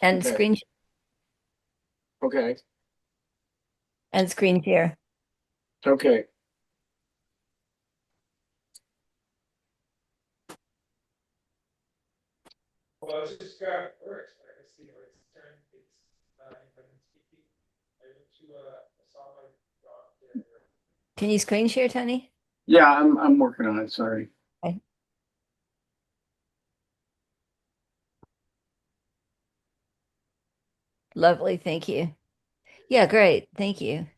and Okay. Okay. screen share. Okay. Can you screen share, Tony? Yeah, I'm working on it. Sorry. Okay. Lovely, thank you. Yeah, great, thank you.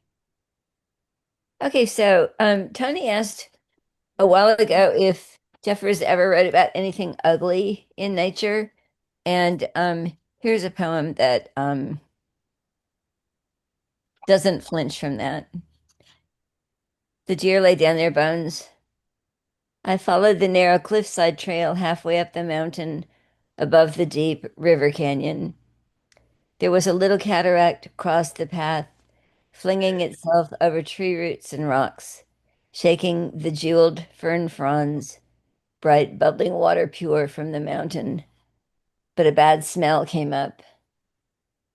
Okay, so Tony asked a while ago if Jeffers ever wrote about anything ugly in nature, and here's a poem that doesn't flinch from that. The deer lay down their bones. I followed the narrow cliffside trail halfway up the mountain above the deep river canyon. There was a little cataract across the path, flinging itself over tree roots and rocks, shaking the jeweled fern fronds, bright bubbling water pure from the mountain. But a bad smell came up.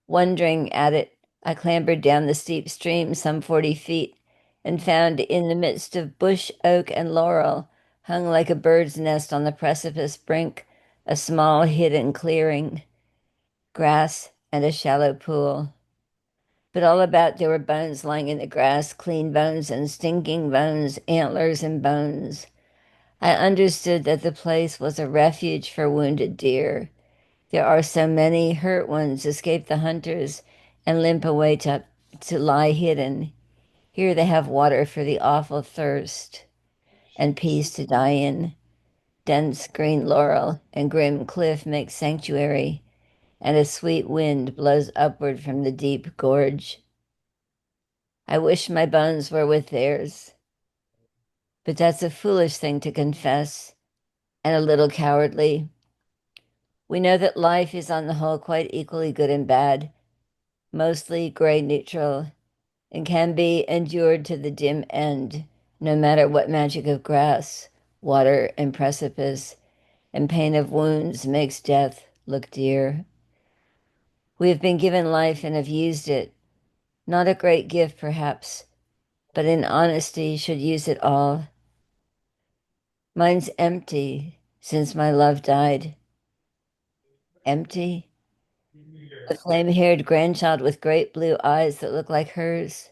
Wondering at it, I clambered down the steep stream some 40 feet and found in the midst of bush, oak, and laurel, hung like a bird's nest on the precipice brink, a small hidden clearing, grass, and a shallow pool. But all about there were bones lying in the grass, clean bones and stinking bones, antlers and bones. I understood that the place was a refuge for wounded deer. There are so many hurt ones escape the hunters and limp away to lie hidden. Here they have water for the awful thirst and peace to die in. Dense green laurel and grim cliff make sanctuary, and a sweet wind blows upward from the deep gorge. I wish my bones were with theirs, but that's a foolish thing to confess and a little cowardly. We know that life is on the whole quite equally good and bad, mostly gray neutral, and can be endured to the dim end, no matter what magic of grass, water, and precipice, and pain of wounds makes death look dear. We have been given life and have used it, not a great gift perhaps, but in honesty should use it all. Mine's empty since my love died. Empty? A flame-haired grandchild with great blue eyes that look like hers.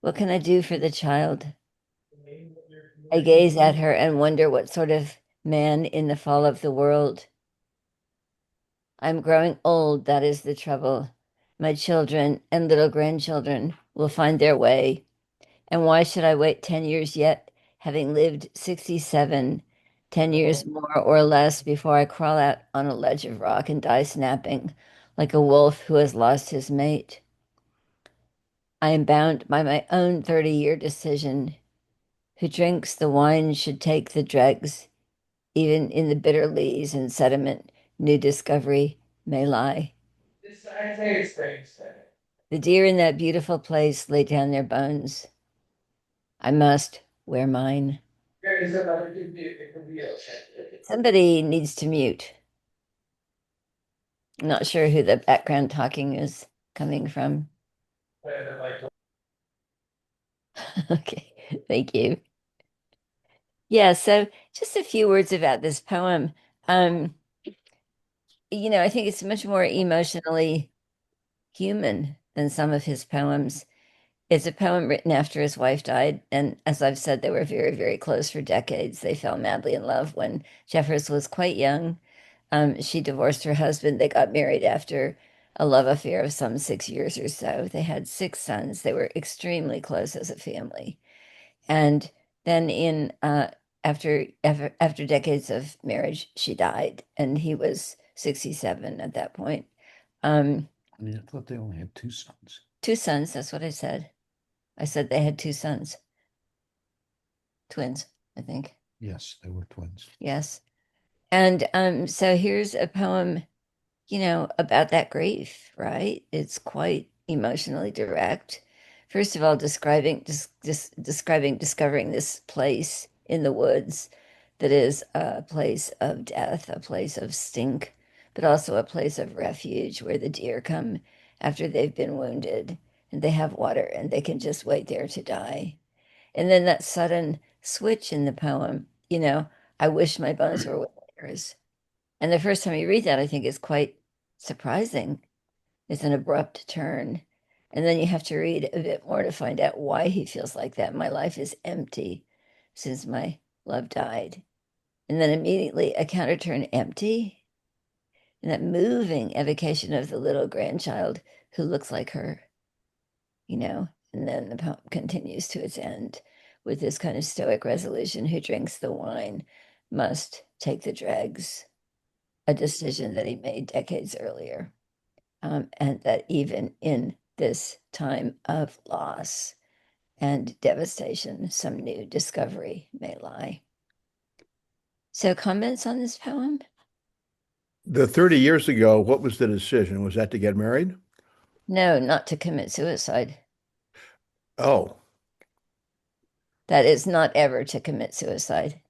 What can I do for the child? I gaze at her and wonder what sort of man in the fall of the world. I'm growing old, that is the trouble. My children and little grandchildren will find their way. And why should I wait 10 years yet, having lived 67, 10 years more or less before I crawl out on a ledge of rock and die snapping, like a wolf who has lost his mate? I am bound by my own 30-year decision. Who drinks the wine should take the dregs. Even in the bitter lees and sediment, new discovery may lie. The deer in that beautiful place lay down their bones. I must wear mine. Somebody needs to mute. I'm not sure who the background talking is coming from. Okay, thank you. Yeah, so just a few words about this poem. Um, I think it's much more emotionally human than some of his poems. It's a poem written after his wife died, and as I've said, they were very, very close for decades. They fell madly in love when Jeffers was quite young. She divorced her husband. They got married after a love affair of some 6 years or so. They had six sons. They were extremely close as a family. And then in after decades of marriage, she died, and he was 67 at that point. Um, I mean, I thought they only had two sons. Two sons, that's what I said. I said they had two sons, twins, I think. Yes, they were twins. Yes. And so here's a poem, about that grief, right? It's quite emotionally direct. First of all, describing discovering this place in the woods that is a place of death, a place of stink, but also a place of refuge where the deer come after they've been wounded and they have water and they can just wait there to die. And then that sudden switch in the poem, I wish my bones were with theirs. And the first time you read that, I think is quite surprising. It's an abrupt turn. And then you have to read a bit more to find out why he feels like that. My life is empty since my love died. And then immediately a counter turn empty. And that moving evocation of the little grandchild who looks like her. And then the poem continues to its end with this kind of stoic resolution: who drinks the wine must take the dregs, a decision that he made decades earlier. And that even in this time of loss and devastation, some new discovery may lie. So, comments on this poem? The 30 years ago, what was the decision? Was that to get married? No, not to commit suicide. Oh, That is not ever to commit suicide.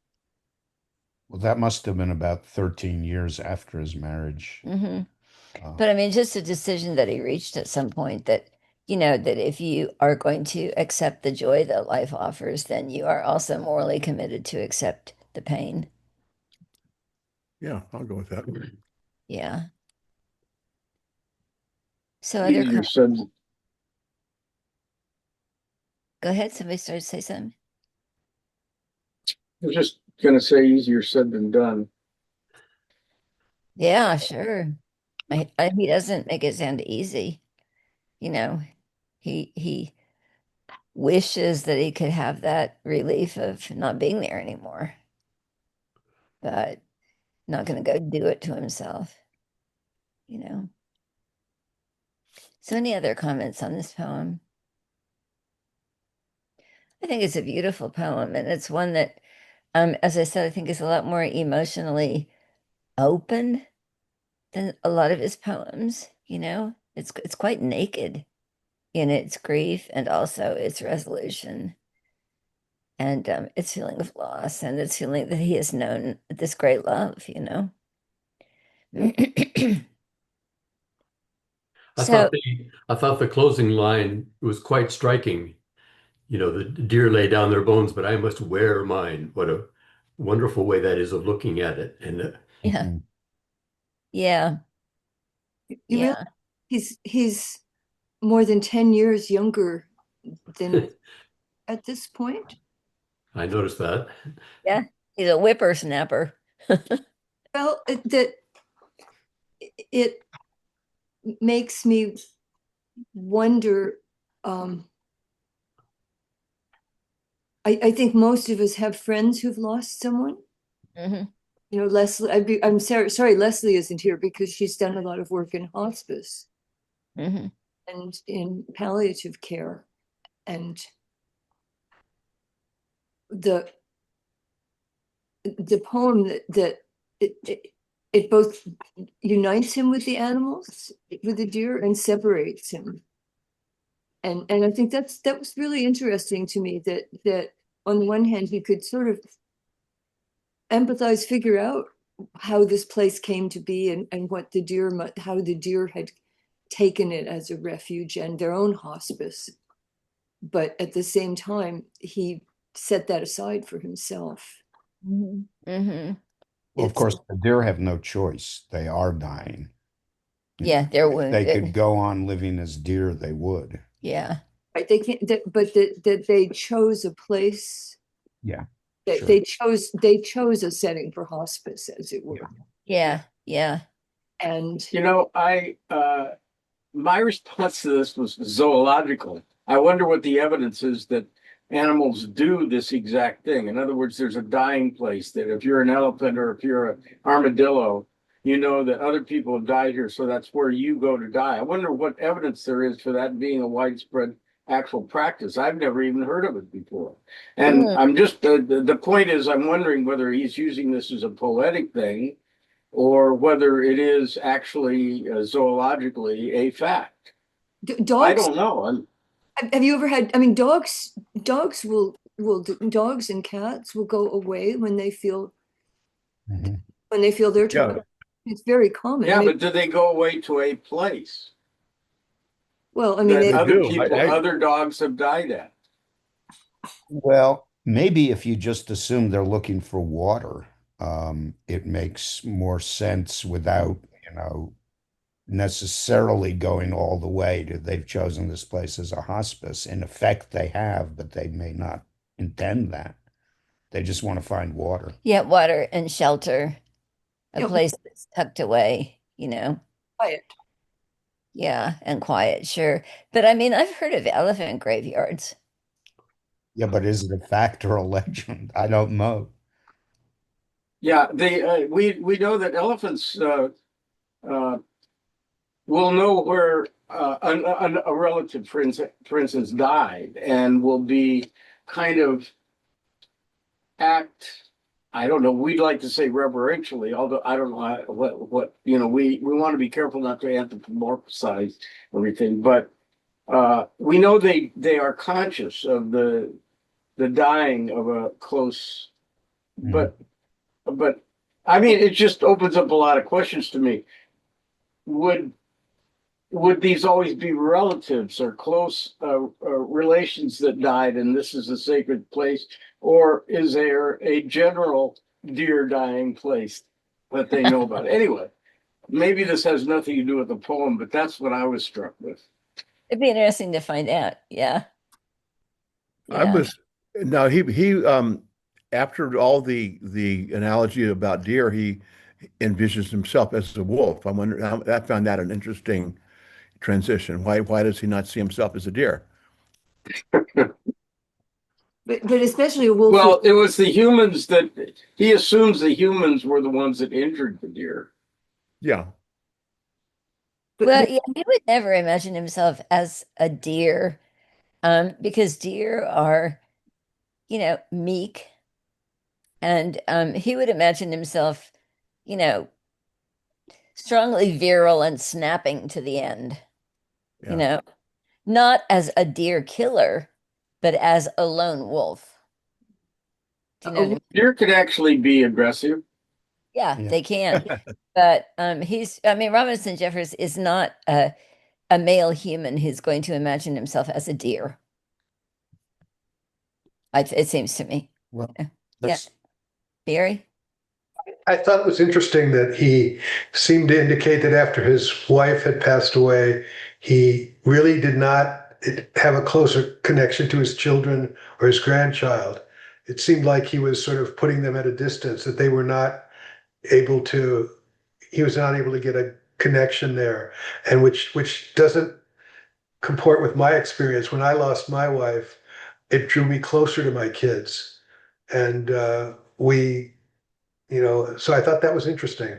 Well, that must have been about 13 years after his marriage. Hmm. Uh, But I mean, just a decision that he reached at some point that if you are going to accept the joy that life offers, then you are also morally committed to accept the pain. yeah, I'll go with that. Yeah. So other Easier comments? said, Go ahead. Somebody started to say something. I was just gonna say easier said than done. Yeah, sure. He doesn't make it sound easy. You know, he wishes that he could have that relief of not being there anymore, but not going to go do it to himself, you know. So any other comments on this poem? I think it's a beautiful poem, and it's one that, as I said, I think is a lot more emotionally open than a lot of his poems. It's quite naked in its grief and also its resolution and its feeling of loss and its feeling that he has known this great love. I So, thought the closing line was quite striking. The deer lay down their bones, but I must wear mine. What a wonderful way that is of looking at it. And yeah, mhm. yeah, You realize yeah, he's more than 10 years younger than at this point. I noticed that. yeah. He's a whippersnapper. Well, it makes me wonder. Um, I think most of us have friends who've lost someone. Hmm. Leslie, I'm sorry, Leslie isn't here because she's done a lot of work in hospice Hmm. and in palliative care. And the the poem that it both unites him with the animals, with the deer, and separates him. And I think that was really interesting to me, that on the one hand he could sort of empathize, figure out how this place came to be, and how the deer had taken it as a refuge and their own hospice. But at the same time, he set that aside for himself. Hmm. Hmm. Well, of It's course, the deer have no choice. They are dying. Yeah, they're If they could wounded. go on living as deer, they would. Yeah, right. They can't, but that they chose a place. Yeah, That sure. they chose a setting for hospice, as it were. yeah, yeah. And My response to this was zoological. I wonder what the evidence is that animals do this exact thing. In other words, there's a dying place that if you're an elephant or if you're an armadillo, you know that other people have died here, so that's where you go to die. I wonder what evidence there is for that being a widespread actual practice. I've never even heard of it before. And Mm. I'm just the point is I'm wondering whether he's using this as a poetic thing or whether it is actually zoologically a fact. I dogs. don't know. Have you ever had? I mean, dogs and cats will go away when they feel Mhm. they're Yeah, tired. It's very common. I Yeah, mean, but do they go away to a place well, I mean, that they, They other do. people, other dogs have died at? Well, maybe if you just assume they're looking for water, it makes more sense without, necessarily going all the way to they've chosen this place as a hospice. In effect, they have, but they may not intend that. They just want to find water. Yeah, water and shelter, a you know, place that's tucked away, quiet. Yeah, and quiet, sure. But I mean, I've heard of elephant graveyards. Yeah, but is it a fact or a legend? I don't know. Yeah, they we know that elephants uh, will know where a relative, for instance, died, and will be kind of act. I don't know. We'd like to say reverentially, although I don't know what we want to be careful not to anthropomorphize everything, but we know they are conscious of the dying of a close, Mhm. but I mean, it just opens up a lot of questions to me. Would would these always be relatives or close relations that died, and this is a sacred place, or is there a general deer dying place that they know about? Anyway, maybe this has nothing to do with the poem, but that's what I was struck with. It'd be interesting to find out. Yeah, I yeah. was now he after all the analogy about deer, he envisions himself as a wolf. I wonder I found that an interesting transition. Why does he not see himself as a deer? But especially a wolf with, Well, it was the humans that he assumes the humans were the ones that injured the deer. Yeah, Well, but yeah, he would never imagine himself as a deer, because deer are, meek, and he would imagine himself, you know, strongly virile and snapping to the end, you yeah. know, not as a deer killer, but as a lone wolf. Do you know what I mean? Deer could actually be aggressive. Yeah, Yeah. they can. But I mean, Robinson Jeffers is not a male human who's going to imagine himself as a deer. It seems to me. Well, Yeah, that's Barry? I thought it was interesting that he seemed to indicate that after his wife had passed away, he really did not have a closer connection to his children or his grandchild. It seemed like he was sort of putting them at a distance, that they were not able to, he was not able to get a connection there, and which doesn't comport with my experience. When I lost my wife, it drew me closer to my kids, and so I thought that was interesting.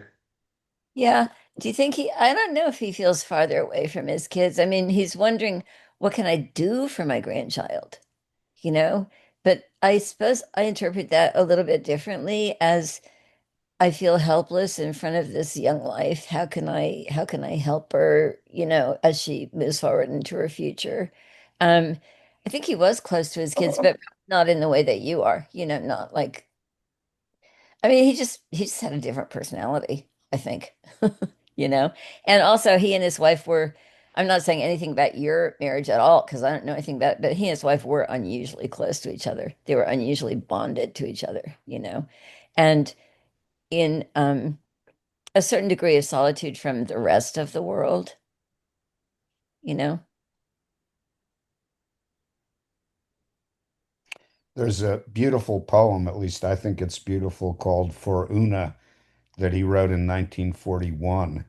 Yeah. Do you think I don't know if he feels farther away from his kids. I mean, he's wondering, what can I do for my grandchild? You know? But I suppose I interpret that a little bit differently as I feel helpless in front of this young life. How can I help her, as she moves forward into her future? Um, I think he was close to his kids, but not in the way that you are, not like I mean, he just had a different personality, I think. you know? And also he and his wife were, I'm not saying anything about your marriage at all, because I don't know anything about it, but he and his wife were unusually close to each other. They were unusually bonded to each other. And in a certain degree of solitude from the rest of the world, you know? there's a beautiful poem, at least I think it's beautiful, called For Una that he wrote in 1941,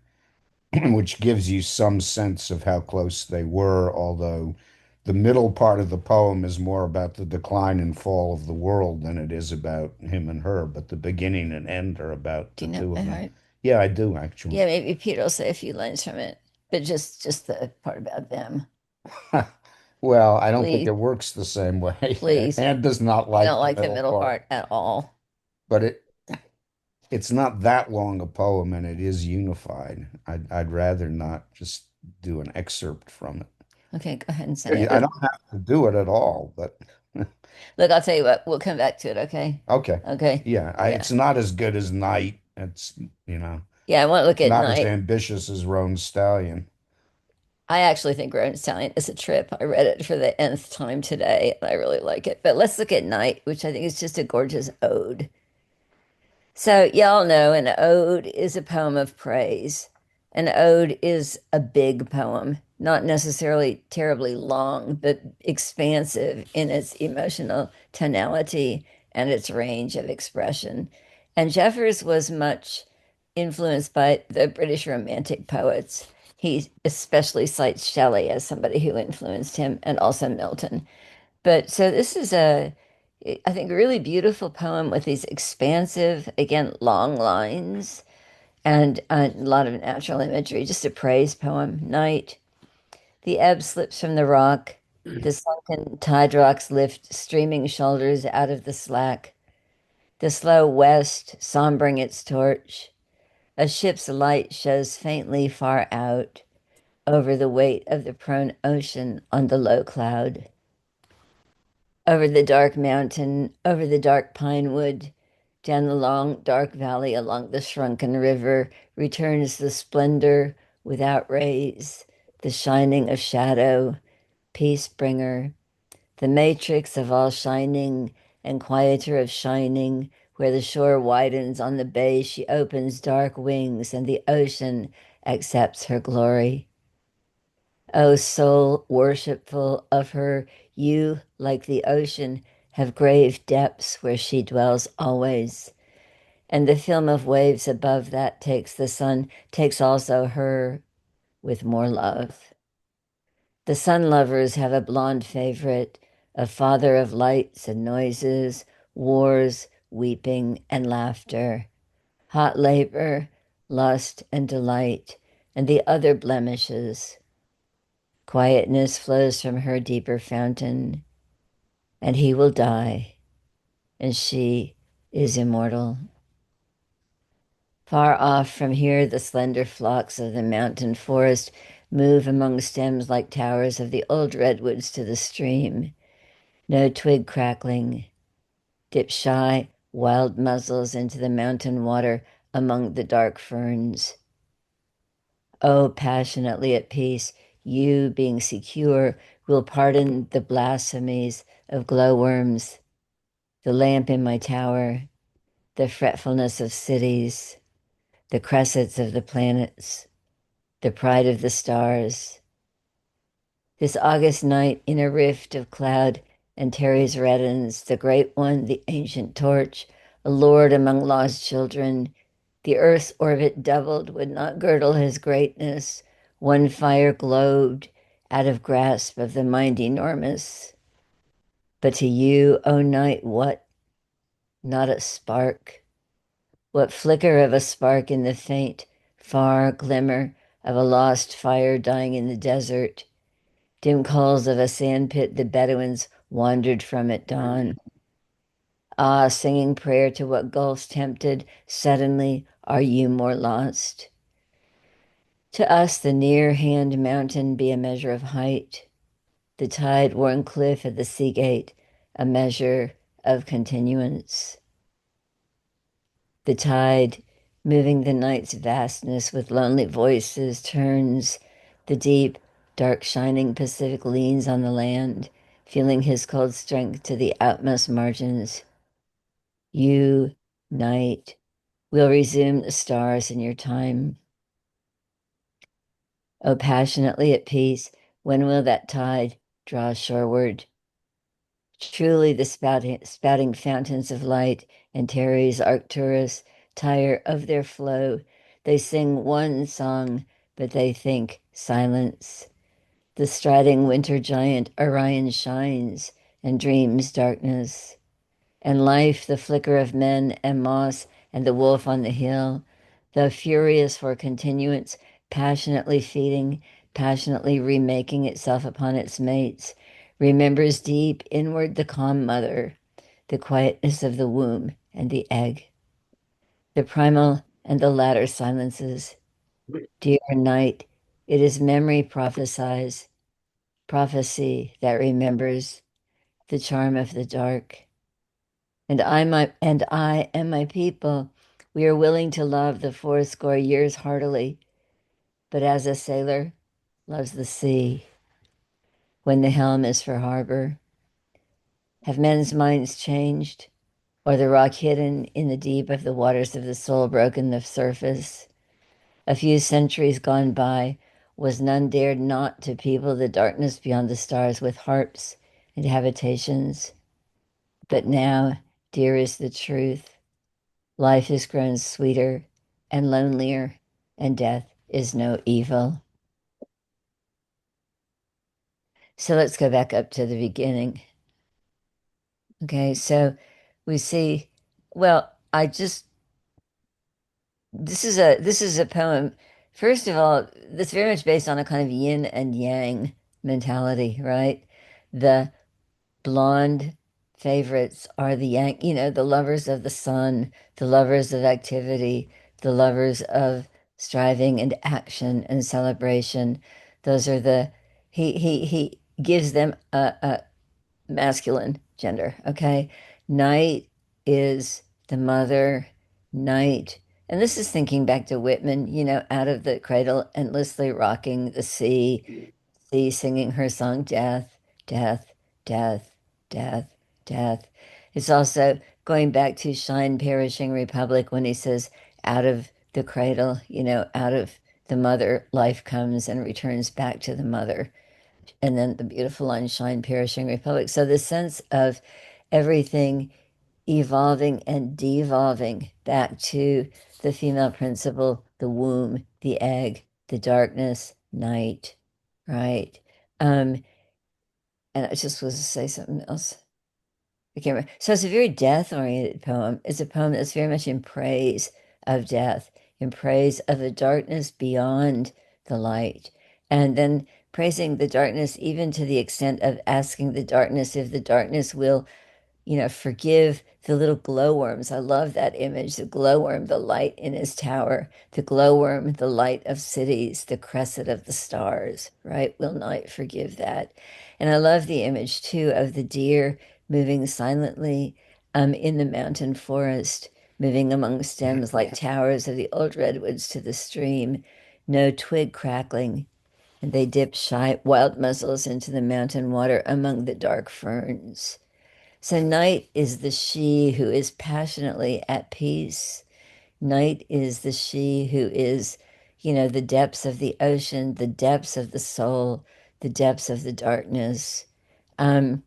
which gives you some sense of how close they were, although the middle part of the poem is more about the decline and fall of the world than it is about him and her, but the beginning and end are about Do the you know two by of them. heart? Yeah, I do actually. Yeah, maybe Peter will say a few lines from it, but just the part about them. Well, I don't think Please, it works the same way. please. Anne does not I like don't the like the middle middle part, part at all. but it's not that long a poem and it is unified. I'd rather not just do an excerpt from it. Okay, go ahead and say I it. don't have to do it at all, but Look, I'll tell you what, we'll come back to it, okay? okay. Okay. Yeah, Yeah. it's not as good as Night. It's, you know, Yeah, I want to look at Not as night. ambitious as Roan Stallion. I actually think Roan Stallion is a trip. I read it for the nth time today, and I really like it. But let's look at Night, which I think is just a gorgeous ode. So, y'all know an ode is a poem of praise. An ode is a big poem, not necessarily terribly long, but expansive in its emotional tonality and its range of expression. And Jeffers was much influenced by the British Romantic poets. He especially cites Shelley as somebody who influenced him, and also Milton. But so this is I think, a really beautiful poem with these expansive, again, long lines and a lot of natural imagery, just a praise poem. Night, the ebb slips from the rock, the sunken tide rocks lift streaming shoulders out of the slack. The slow west sombering its torch, a ship's light shows faintly far out over the weight of the prone ocean on the low cloud. Over the dark mountain, over the dark pine wood, down the long dark valley along the shrunken river returns the splendor without rays, the shining of shadow, peace bringer, the matrix of all shining and quieter of shining, where the shore widens on the bay, she opens dark wings and the ocean accepts her glory. O soul worshipful of her, you, like the ocean, have grave depths where she dwells always. And the film of waves above that takes the sun, takes also her with more love. The sun lovers have a blonde favorite, a father of lights and noises, wars, weeping, and laughter, hot labor, lust, and delight, and the other blemishes. Quietness flows from her deeper fountain, and he will die, and she is immortal. Far off from here, the slender flocks of the mountain forest move among stems like towers of the old redwoods to the stream. No twig crackling, dip shy, wild muzzles into the mountain water among the dark ferns. Oh, passionately at peace, you, being secure, will pardon the blasphemies of glowworms, the lamp in my tower, the fretfulness of cities, the cressets of the planets, the pride of the stars. This August night, in a rift of cloud, Antares reddens, the great one, the ancient torch, a lord among lost children. The earth's orbit doubled would not girdle his greatness. One fire glowed out of grasp of the mind enormous. But to you, O night, what? Not a spark. What flicker of a spark in the faint, far glimmer of a lost fire dying in the desert? Dim coals of a sandpit the Bedouins wandered from at dawn. Ah, singing prayer to what gulfs tempted, suddenly are you more lost? To us, the near hand mountain be a measure of height, the tide worn cliff at the sea gate, a measure of continuance. The tide, moving the night's vastness with lonely voices, turns. The deep, dark, shining Pacific leans on the land, feeling his cold strength to the outmost margins. You, night, will resume the stars in your time. Oh, passionately at peace, when will that tide draw shoreward? Truly, the spouting fountains of light and Terry's Arcturus tire of their flow. They sing one song, but they think silence. The striding winter giant Orion shines and dreams darkness. And life, the flicker of men and moss and the wolf on the hill, though furious for continuance, passionately feeding, passionately remaking itself upon its mates, remembers deep inward the calm mother, the quietness of the womb and the egg, the primal and the latter silences. Dear night, it is memory prophesies, prophecy that remembers the charm of the dark. And I and my people We are willing to love the fourscore years heartily, but as a sailor loves the sea when the helm is for harbor. Have men's minds changed, or the rock hidden in the deep of the waters of the soul broken the surface? A few centuries gone by, was none dared not to people the darkness beyond the stars with harps and habitations. But now, dear is the truth, life has grown sweeter and lonelier, and death is no evil. So let's go back up to the beginning. Okay, so we see, well, I just this is a poem. First of all, that's very much based on a kind of yin and yang mentality, right? The blonde favorites are the yang, the lovers of the sun, the lovers of activity, the lovers of striving and action and celebration. Those are the he gives them a masculine gender, okay? Night is the mother, night. And this is thinking back to Whitman, out of the cradle, endlessly rocking the sea, sea singing her song, death, death, death, death, death. It's also going back to Shine Perishing Republic when he says, out of the cradle, out of the mother, life comes and returns back to the mother, and then the beautiful line, Shine, Perishing Republic. So the sense of everything evolving and devolving back to the female principle, the womb, the egg, the darkness, night, right? Um, and I just was to say something else. I can't remember. So it's a very death-oriented poem. It's a poem that's very much in praise of death, in praise of the darkness beyond the light, and then praising the darkness even to the extent of asking the darkness if the darkness will forgive the little glowworms. I love that image, the glowworm, the light in his tower, the glowworm, the light of cities, the crescent of the stars, right? Will night forgive that? And I love the image too of the deer moving silently in the mountain forest, moving among stems like towers of the old redwoods to the stream, no twig crackling, and they dip shy wild muzzles into the mountain water among the dark ferns. So night is the she who is passionately at peace. Night is the she who is, the depths of the ocean, the depths of the soul, the depths of the darkness. Um,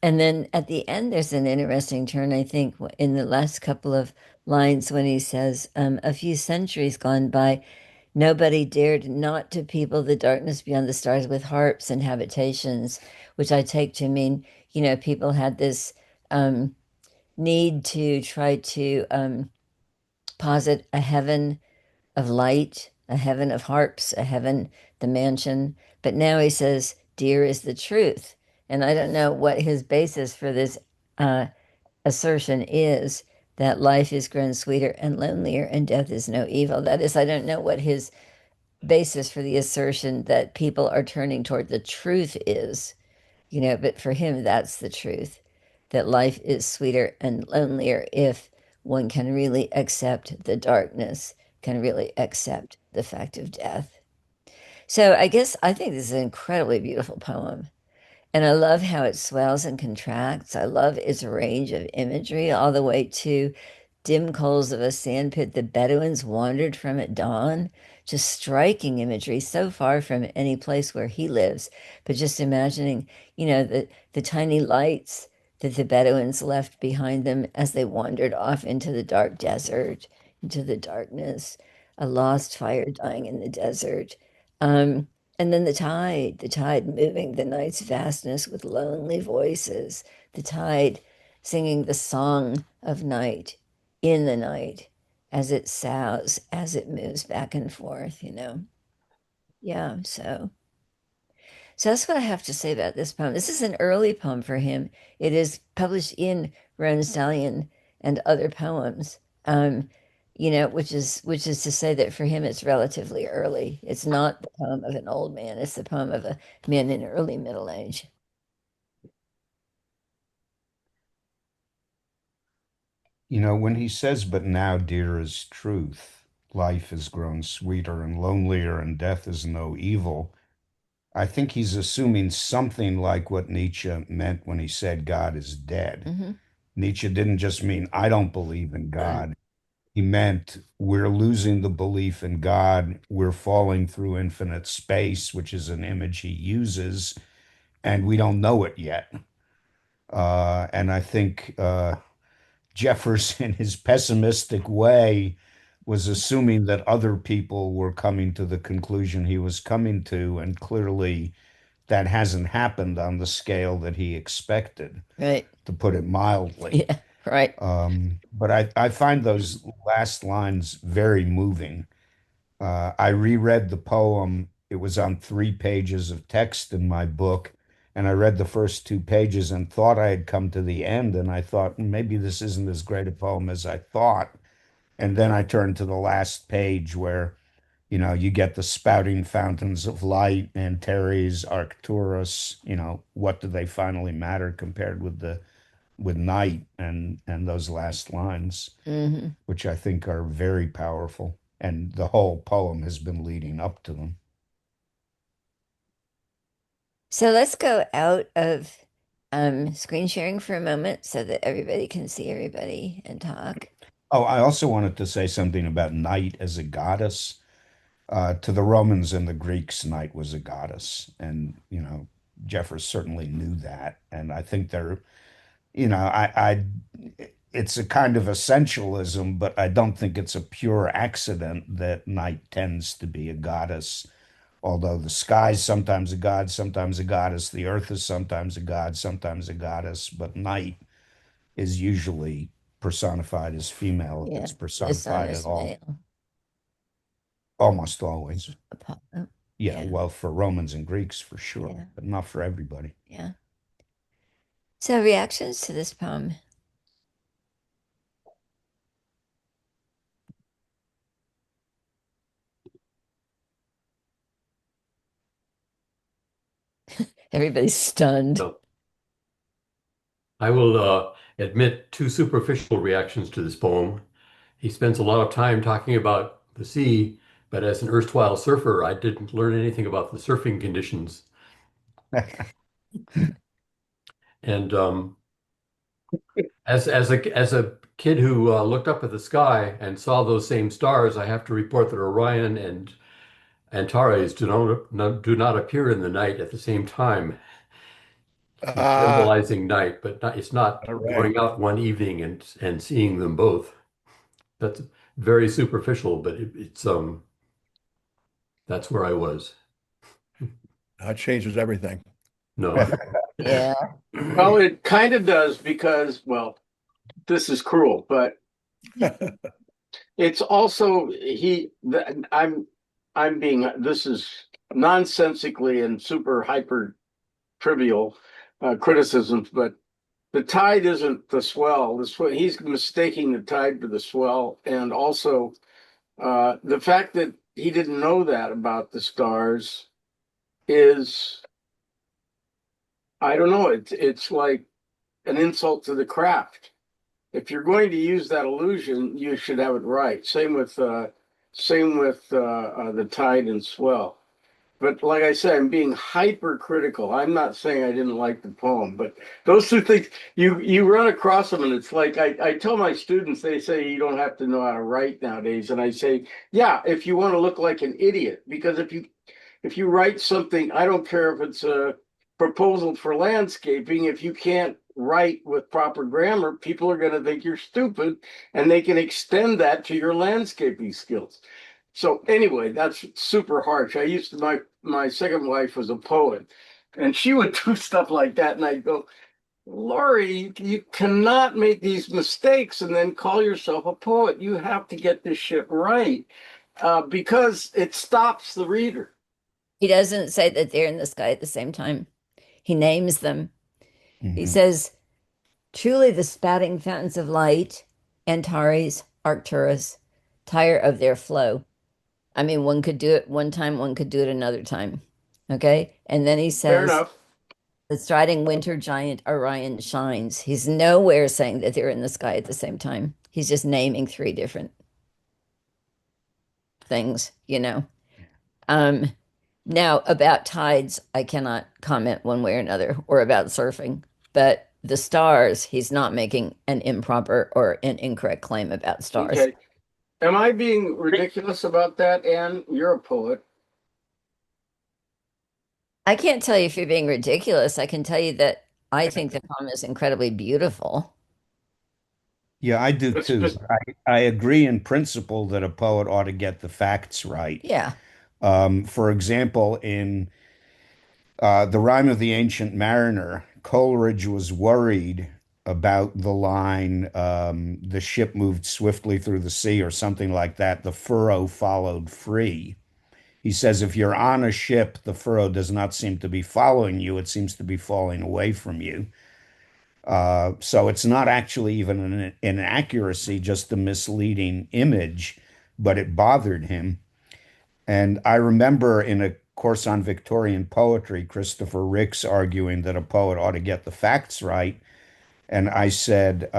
and then at the end, there's an interesting turn, I think, in the last couple of lines when he says, a few centuries gone by, nobody dared not to people the darkness beyond the stars with harps and habitations, which I take to mean, people had this um, need to try to posit a heaven of light, a heaven of harps, a heaven, the mansion. But now he says, dear is the truth. And I don't know what his basis for this uh, assertion is, that life is grown sweeter and lonelier and death is no evil. That is, I don't know what his basis for the assertion that people are turning toward the truth is, but for him, that's the truth, that life is sweeter and lonelier if one can really accept the darkness, can really accept the fact of death. So I think this is an incredibly beautiful poem. And I love how it swells and contracts. I love its range of imagery, all the way to dim coals of a sandpit the Bedouins wandered from at dawn. Just striking imagery, so far from any place where he lives. But just imagining, the tiny lights that the Bedouins left behind them as they wandered off into the dark desert, into the darkness, a lost fire dying in the desert. And then the tide moving the night's vastness with lonely voices, the tide singing the song of night in the night as it sows, as it moves back and forth. Yeah, so that's what I have to say about this poem. This is an early poem for him. It is published in Roan Stallion and other poems. Which is to say that for him it's relatively early. It's not the poem of an old man, it's the poem of a man in early middle age. when he says, but now, dear, is truth, life has grown sweeter and lonelier, and death is no evil. I think he's assuming something like what Nietzsche meant when he said God is dead. Hmm. Nietzsche didn't just mean, I don't believe in God. He meant we're losing the belief in God. We're falling through infinite space, which is an image he uses, and we don't know it yet. And I think Jeffers, in his pessimistic way, was assuming that other people were coming to the conclusion he was coming to, and clearly that hasn't happened on the scale that he expected, Right. to put it mildly. Yeah. Right. But I find those last lines very moving. I reread the poem. It was on 3 pages of text in my book. And I read the first 2 pages and thought I had come to the end. And I thought, maybe this isn't as great a poem as I thought. And then I turned to the last page where, you get the spouting fountains of light, Antares, Arcturus, what do they finally matter compared with night, and those last lines, Hmm. which I think are very powerful. And the whole poem has been leading up to them. So let's go out of screen sharing for a moment so that everybody can see everybody and talk. Oh, I also wanted to say something about night as a goddess. To the Romans and the Greeks, night was a goddess. And, Jeffers certainly knew that. And I think it's a kind of essentialism, but I don't think it's a pure accident that night tends to be a goddess. Although the sky's sometimes a god, sometimes a goddess, the earth is sometimes a god, sometimes a goddess, but night is usually personified as female if Yeah. it's The sun personified at is all, male. almost always. Apollo. Yeah, Yeah. well, for Romans and Greeks for sure, Yeah. but not for everybody. Yeah. So reactions to this poem. Everybody's stunned. So I will admit two superficial reactions to this poem. He spends a lot of time talking about the sea, but as an erstwhile surfer, I didn't learn anything about the surfing conditions. And as a kid who looked up at the sky and saw those same stars, I have to report that Orion and Antares do not appear in the night at the same time. He's Ah, symbolizing night, but it's not all right. going out one evening and seeing them both. That's very superficial, but it's that's where I was. That changes everything. No. Yeah. Well, it kind of does because, well, this is cruel, but it's also I'm being this is nonsensically and super hyper trivial criticisms, but the tide isn't the swell. The swell he's mistaking the tide for the swell, and also the fact that he didn't know that about the stars is I don't know. It's like an insult to the craft. If you're going to use that illusion, you should have it right. Same with the tide and swell. But like I said, I'm being hypercritical. I'm not saying I didn't like the poem, but those two things you run across them, and it's like I tell my students, they say you don't have to know how to write nowadays, and I say, yeah, if you want to look like an idiot, because if you write something, I don't care if it's a proposal for landscaping, if you can't write with proper grammar, people are going to think you're stupid, and they can extend that to your landscaping skills. So anyway, that's super harsh. My second wife was a poet, and she would do stuff like that, and I'd go, Laurie, you cannot make these mistakes and then call yourself a poet. You have to get this shit right because it stops the reader. He doesn't say that they're in the sky at the same time. He names them. He Mhm. says, truly the spouting fountains of light, Antares, Arcturus, tire of their flow. I mean, one could do it one time, one could do it another time. Okay. And then he Fair says, enough. the striding winter giant Orion shines. He's nowhere saying that they're in the sky at the same time. He's just naming three different things, you know. Um, Now about tides, I cannot comment one way or another, or about surfing, but the stars, he's not making an improper or an incorrect claim about stars. Okay. Am I being ridiculous about that, Anne? You're a poet. I can't tell you if you're being ridiculous. I can tell you that I think the poem is incredibly beautiful. Yeah, I do It's too. just, I agree in principle that a poet ought to get the facts right. Yeah. For example, in The Rime of the Ancient Mariner, Coleridge was worried about the line, the ship moved swiftly through the sea, or something like that. The furrow followed free. He says, if you're on a ship, the furrow does not seem to be following you, it seems to be falling away from you. So it's not actually even an inaccuracy, just a misleading image, but it bothered him. And I remember in a course on Victorian poetry, Christopher Ricks arguing that a poet ought to get the facts right. And I said,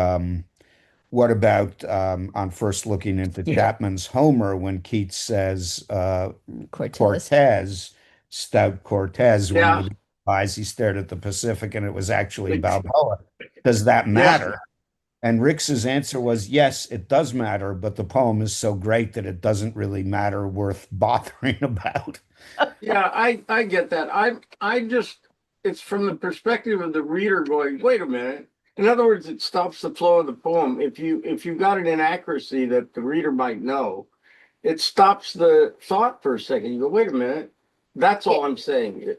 what about on first looking into Yeah. Chapman's Homer when Keats says, Cortez. Cortez, stout Cortez, when yeah, with his eyes he stared at the Pacific and it was actually Balboa. Does that yeah, matter? And Ricks's answer was, yes, it does matter, but the poem is so great that it doesn't really matter worth bothering about. yeah. I get that. I just it's from the perspective of the reader going, wait a minute. In other words, it stops the flow of the poem. If you've got an inaccuracy that the reader might know, it stops the thought for a second. You go, wait a minute. That's Yeah, all I'm saying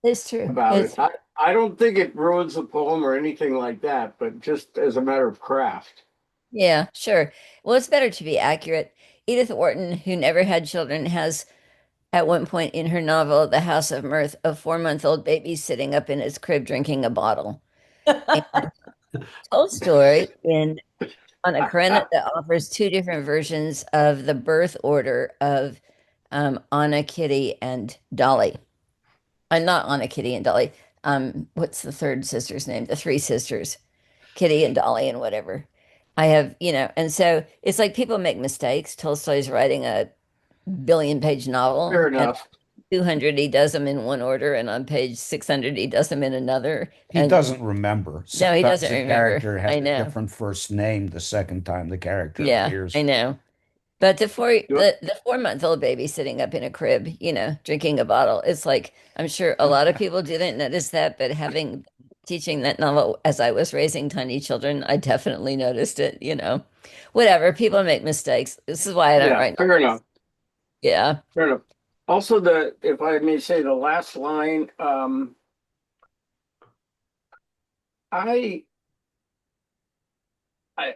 it's true. about it. It's I don't think it ruins the poem or anything like that, but just as a matter of craft. Yeah, sure. Well, it's better to be accurate. Edith Wharton, who never had children, has at one point in her novel, The House of Mirth, a 4-month-old baby sitting up in his crib drinking a bottle. And Tolstoy, in on a Karenina, that offers two different versions of the birth order of Anna, Kitty, and Dolly. Not Anna, Kitty, and Dolly. What's the third sister's name? The three sisters, Kitty and Dolly and whatever. I have, and so it's like people make mistakes. Tolstoy's writing a billion-page Fair novel, and enough. 200 he does them in one order, and on page 600 he does them in another. He And doesn't remember. no, he Sometimes doesn't a remember. character has I a know. different first name the second time the character Yeah, appears. I know. But You- the 4-month-old baby sitting up in a crib, drinking a bottle, it's like I'm sure a lot of people didn't notice that, but having teaching that novel as I was raising tiny children, I definitely noticed it. Whatever, people make mistakes. This is why I don't Yeah, write fair novels. enough. Yeah. Fair enough. Also, if I may say, the last line, I,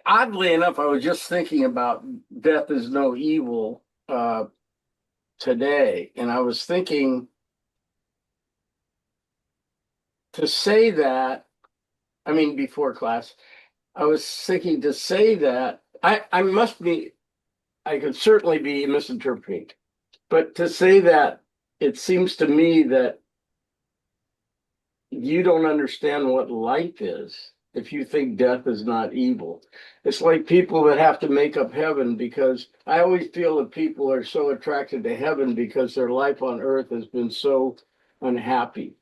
oddly enough, I was just thinking about death is no evil today, and I was thinking to say that. I mean, before class, I was thinking to say that I must be. I could certainly be misinterpreting, but to say that it seems to me that you don't understand what life is if you think death is not evil. It's like people that have to make up heaven because I always feel that people are so attracted to heaven because their life on earth has been so unhappy.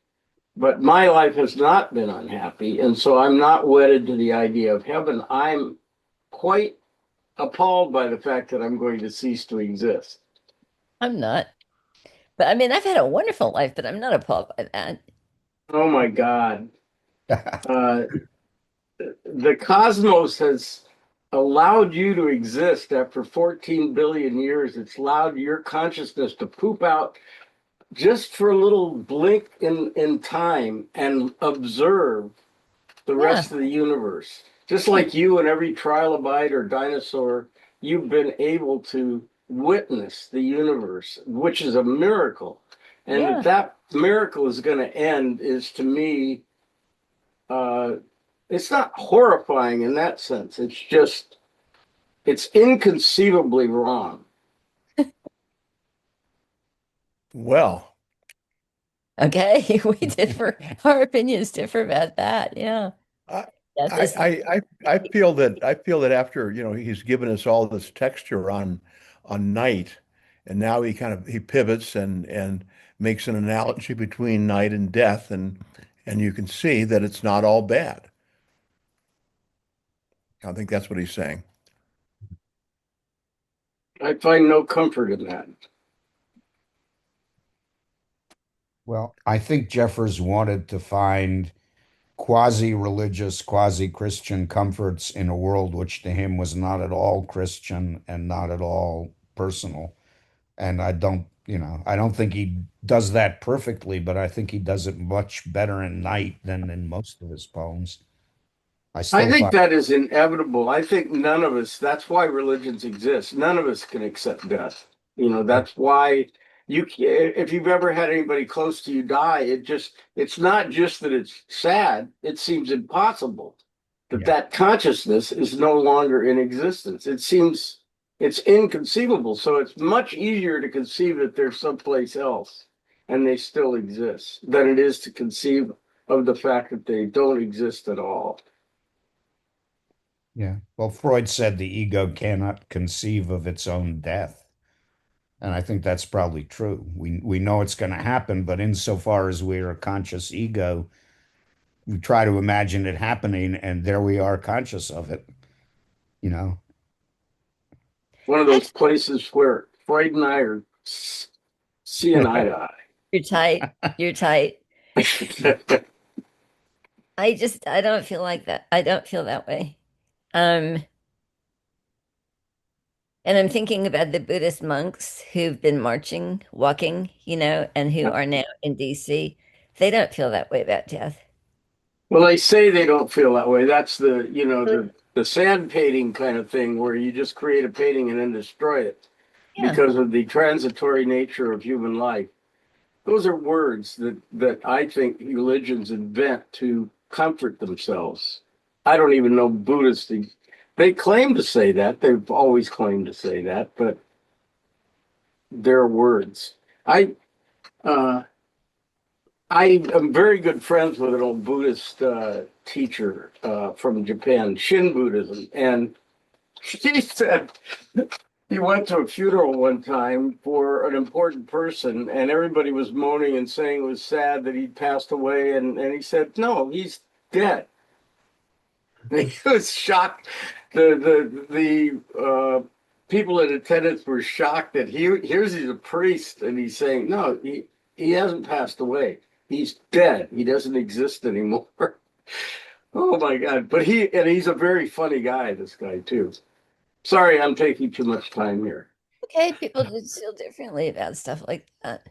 But my life has not been unhappy. And so I'm not wedded to the idea of heaven. I'm quite appalled by the fact that I'm going to cease to exist. I'm not. But I mean, I've had a wonderful life, but I'm not appalled by that. Oh my God. Uh, the cosmos has allowed you to exist after 14 billion years. It's allowed your consciousness to poop out just for a little blink in time and observe the Yeah. rest of the universe. Just like you and every trilobite or dinosaur, you've been able to witness the universe, which is a miracle. And Yeah. that miracle is going to end is to me uh, it's not horrifying in that sense. It's just, it's inconceivably wrong. Well, Okay. We differ. Our opinions differ about that. Yeah. I, Death is I feel that after, he's given us all this texture on night, and now he pivots and makes an analogy between night and death, and you can see that it's not all bad. I think that's what he's saying. I find no comfort in that. Well, I think Jeffers wanted to find quasi-religious, quasi-Christian comforts in a world which to him was not at all Christian and not at all personal. And I don't think he does that perfectly, but I think he does it much better in Night than in most of his poems. I I still think find, that is inevitable. I think none of us, that's why religions exist. None of us can accept death. That's why if you've ever had anybody close to you die, it's not just that it's sad, it seems impossible that yeah, that consciousness is no longer in existence. It seems it's inconceivable. So it's much easier to conceive that there's someplace else and they still exist than it is to conceive of the fact that they don't exist at all. yeah. Well, Freud said the ego cannot conceive of its own death. And I think that's probably true. We know it's going to happen, but insofar as we're a conscious ego, we try to imagine it happening, and there we are conscious of it, you know. One of those places where Freud and I are seeing eye to you're tight. You're tight. eye. I don't feel like that. I don't feel that way. Um, and I'm thinking about the Buddhist monks who've been marching, walking, and who are now in DC. They don't feel that way about death. Well, they say they don't feel that way. That's the sand painting kind of thing where you just create a painting and then destroy it Yeah. because of the transitory nature of human life. Those are words that I think religions invent to comfort themselves. I don't even know Buddhists. They claim to say that. They've always claimed to say that, but they're words. I uh, I am very good friends with an old Buddhist teacher from Japan, Shin Buddhism, and he said he went to a funeral one time for an important person, and everybody was moaning and saying it was sad that he'd passed away, and he said, "No, he's dead." And he was shocked. The people in attendance were shocked that here's he's a priest, and he's saying, "No, he hasn't passed away. He's dead. He doesn't exist anymore." Oh my God! But he's a very funny guy. This guy too. Sorry, I'm taking too much time here. Okay, people just feel differently about stuff like that,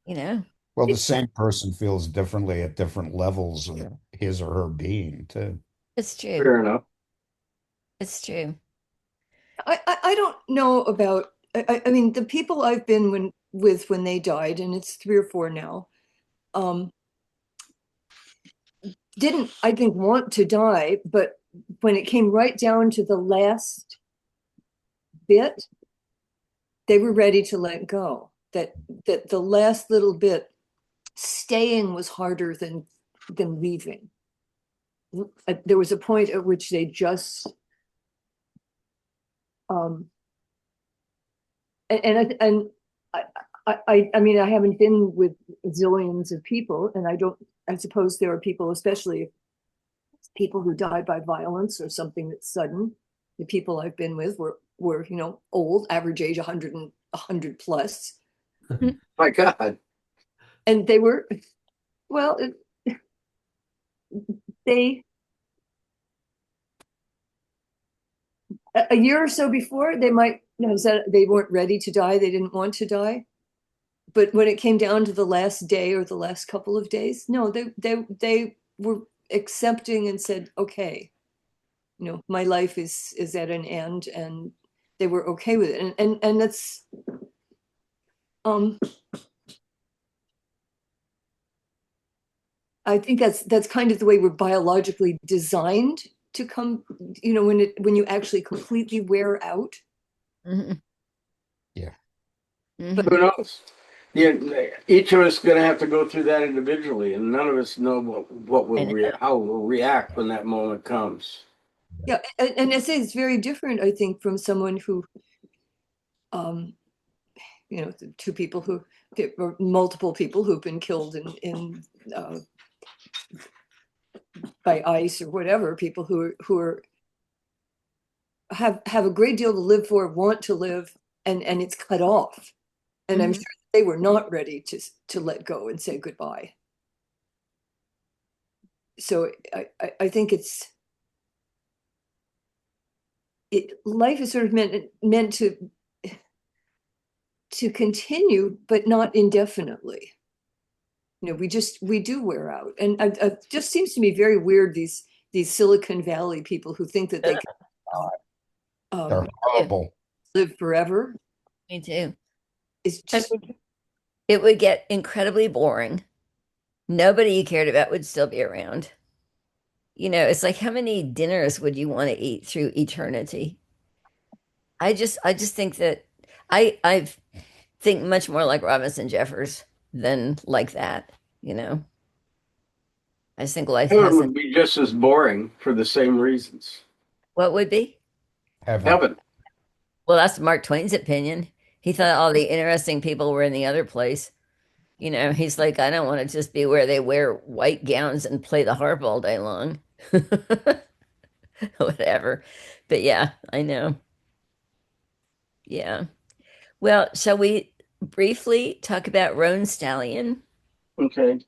you know? Well, the same person feels differently at different levels of his or her being, too. It's true. Fair enough. It's true. I don't know about, I mean, the people I've been with when they died, and it's 3 or 4 now, didn't, I think, want to die, but when it came right down to the last bit, they were ready to let go. That the last little bit, staying was harder than leaving. There was a point at which they just and I mean, I haven't been with zillions of people, and I suppose there are people, especially people who died by violence or something that's sudden. The people I've been with were old, average age 100 plus, My God. and they were, well, they a year or so before they might have said they weren't ready to die, they didn't want to die, but when it came down to the last day or the last couple of days, no, they were accepting and said, okay, my life is at an end, and they were okay with it, and that's I think that's kind of the way we're biologically designed to come, when you actually completely wear out. Mhm. Yeah. Mhm. But Who knows? Yeah, each of us is going to have to go through that individually, and none of us know I know. how we'll react when that moment comes. Yeah, and I say it's very different, I think, from someone who, um, the two people who, or multiple people who've been killed in by ice or whatever, people who are have a great deal to live for, want to live, and it's cut off. And I'm Mhm. sure they were not ready to let go and say goodbye. So I think life is sort of meant to continue, but not indefinitely. We do wear out, and it just seems to me very weird, these Silicon Valley people who think that they can They're um, Yeah, horrible. live forever. me too. It's I just mean, it would get incredibly boring. Nobody you cared about would still be around. It's like how many dinners would you want to eat through eternity? I just think that I think much more like Robinson Jeffers than like that, you know. I just think life Heaven hasn't. would be just as boring for the same reasons. What would be? Heaven. Heaven. Well, that's Mark Twain's opinion. He thought all the interesting people were in the other place. He's like, I don't want to just be where they wear white gowns and play the harp all day long. Whatever. But yeah, I know. Yeah. Well, shall we briefly talk about Roan Stallion? Okay.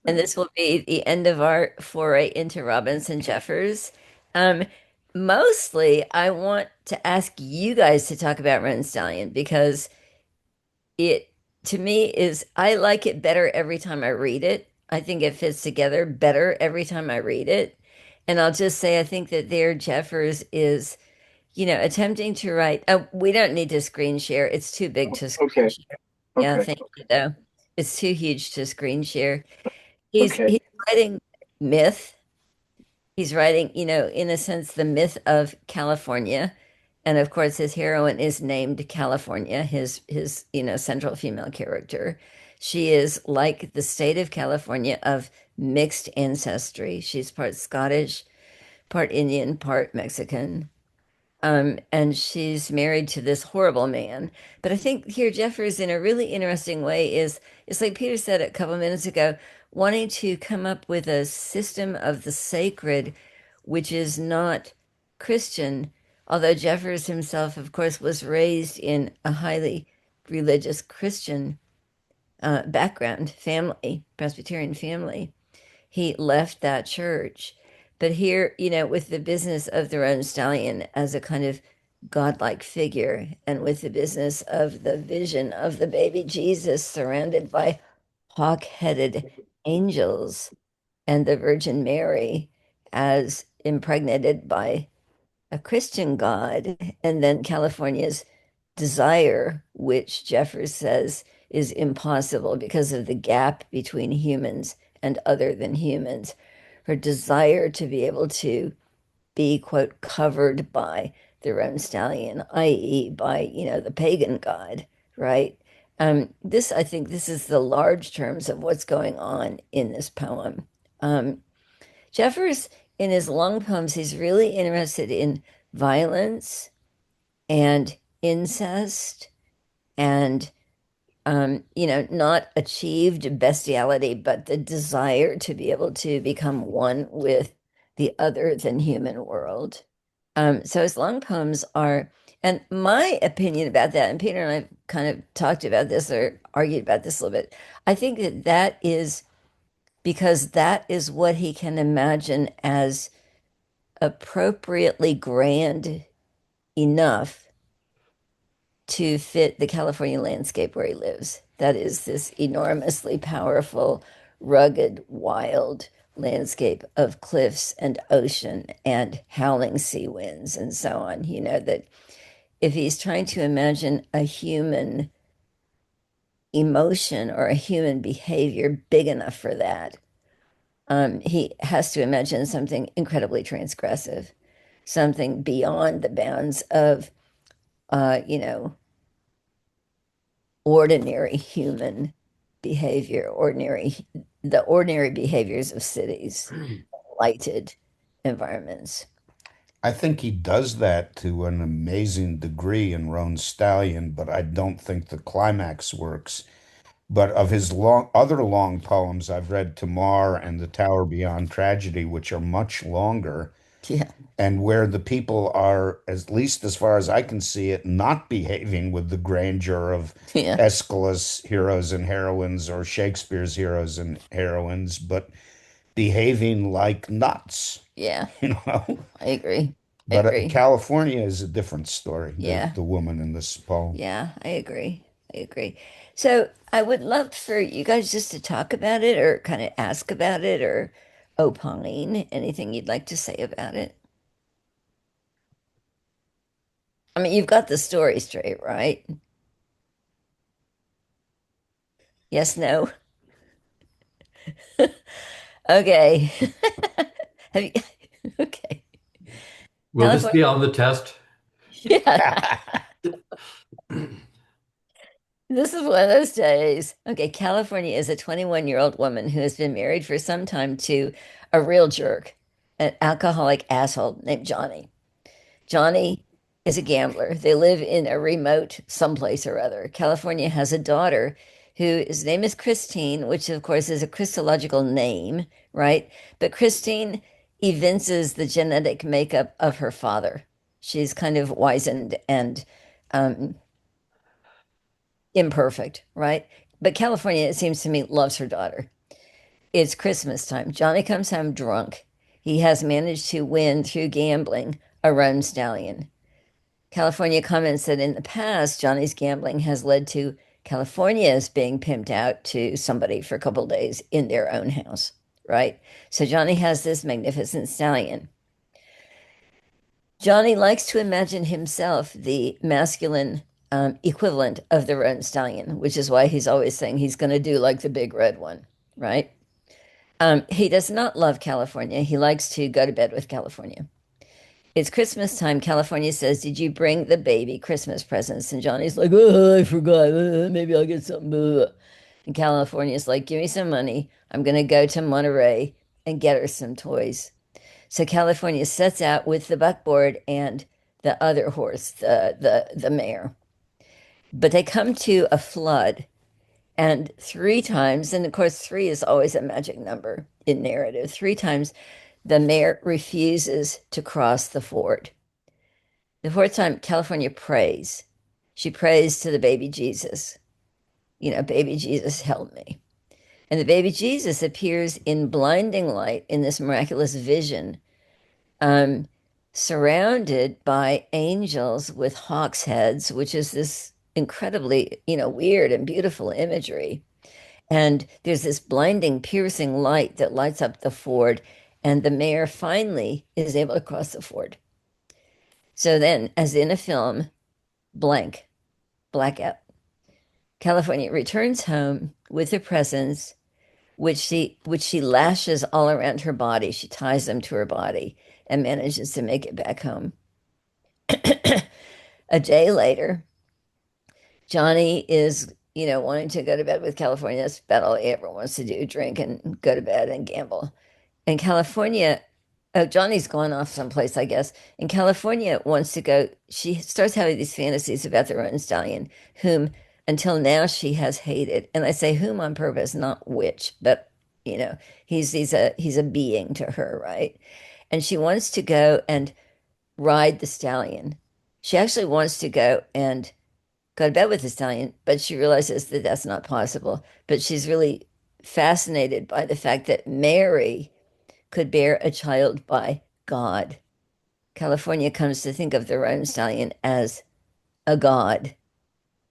And this will be the end of our foray into Robinson Jeffers. Um, Mostly, I want to ask you guys to talk about Roan Stallion because it, to me, I like it better every time I read it. I think it fits together better every time I read it. And I'll just say, I think that there Jeffers is, attempting to write. We don't need to screen share. It's too big to screen Okay. share. Yeah, Okay. thank you, though. It's too huge to screen share. He's Okay. writing myth. He's writing, in a sense, the myth of California. And of course, his heroine is named California, his central female character. She is like the state of California of mixed ancestry. She's part Scottish, part Indian, part Mexican. And she's married to this horrible man. But I think here Jeffers, in a really interesting way, it's like Peter said a couple minutes ago, wanting to come up with a system of the sacred, which is not Christian. Although Jeffers himself, of course, was raised in a highly religious Christian background, family, Presbyterian family. He left that church. But here, with the business of the Roan Stallion as a kind of godlike figure, and with the business of the vision of the baby Jesus surrounded by hawk-headed angels and the Virgin Mary as impregnated by a Christian God, and then California's desire, which Jeffers says is impossible because of the gap between humans and other than humans. Her desire to be able to be, quote, covered by their own stallion, i.e., by, the pagan god, right? I think this is the large terms of what's going on in this poem. Um, Jeffers, in his long poems, he's really interested in violence and incest and not achieved bestiality, but the desire to be able to become one with the other than human world. So his long poems are, and my opinion about that, and Peter and I kind of talked about this or argued about this a little bit. I think that that is because that is what he can imagine as appropriately grand enough to fit the California landscape where he lives. That is this enormously powerful, rugged, wild landscape of cliffs and ocean and howling sea winds and so on. That if he's trying to imagine a human emotion or a human behavior big enough for that, he has to imagine something incredibly transgressive, something beyond the bounds of, uh, you know, ordinary human behavior, the ordinary behaviors of cities, lighted environments. I think he does that to an amazing degree in Roan Stallion, but I don't think the climax works. But of his other long poems, I've read Tamar and The Tower Beyond Tragedy, which are much longer, Yeah, and where the people are, at least as far as I can see it, not behaving with the grandeur of yeah, Aeschylus' heroes and heroines or Shakespeare's heroes and heroines, but behaving like nuts, yeah. you know? I agree. I But agree. California is a different story. Yeah, The woman in this poem. yeah, I agree. I agree. So I would love for you guys just to talk about it or kind of ask about it or opine anything you'd like to say about it. I mean, you've got the story straight, right? Yes, no. Okay. Have you, okay. Will this be California. on the test? Yeah. This is one of those days. Okay, California is a 21-year-old woman who has been married for some time to a real jerk, an alcoholic asshole named Johnny. Johnny is a gambler. They live in a remote someplace or other. California has a daughter whose name is Christine, which of course is a Christological name, right? But Christine evinces the genetic makeup of her father. She's kind of wizened and um, imperfect, right? But California, it seems to me, loves her daughter. It's Christmas time. Johnny comes home drunk. He has managed to win through gambling a roan stallion. California comments that in the past, Johnny's gambling has led to California's being pimped out to somebody for a couple of days in their own house, right? So Johnny has this magnificent stallion. Johnny likes to imagine himself the masculine equivalent of the red stallion, which is why he's always saying he's going to do like the big red one, right? He does not love California. He likes to go to bed with California. It's Christmas time. California says, "Did you bring the baby Christmas presents?" And Johnny's like, "Oh, I forgot. Maybe I'll get something." And California's like, "Give me some money. I'm going to go to Monterey and get her some toys." So California sets out with the buckboard and the other horse, the mare. But they come to a flood, and three times, and of course, three is always a magic number in narrative. Three times the mare refuses to cross the ford. The fourth time, California prays. She prays to the baby Jesus. You know, baby Jesus, help me. And the baby Jesus appears in blinding light in this miraculous vision, um, surrounded by angels with hawks' heads, which is this incredibly, weird and beautiful imagery. And there's this blinding, piercing light that lights up the ford, and the mayor finally is able to cross the ford. So then, as in a film, blank, blackout. California returns home with the presents, which she lashes all around her body. She ties them to her body and manages to make it back home. A day later, Johnny is, wanting to go to bed with California. That's about all he ever wants to do, drink and go to bed and gamble. And California, oh, Johnny's gone off someplace, I guess. And California wants to go. She starts having these fantasies about the Roan Stallion, whom until now she has hated. And I say whom on purpose, not which, but he's a being to her, right? And she wants to go and ride the stallion. She actually wants to go and go to bed with the stallion, but she realizes that that's not possible. But she's really fascinated by the fact that Mary could bear a child by God. California comes to think of the Roan stallion as a god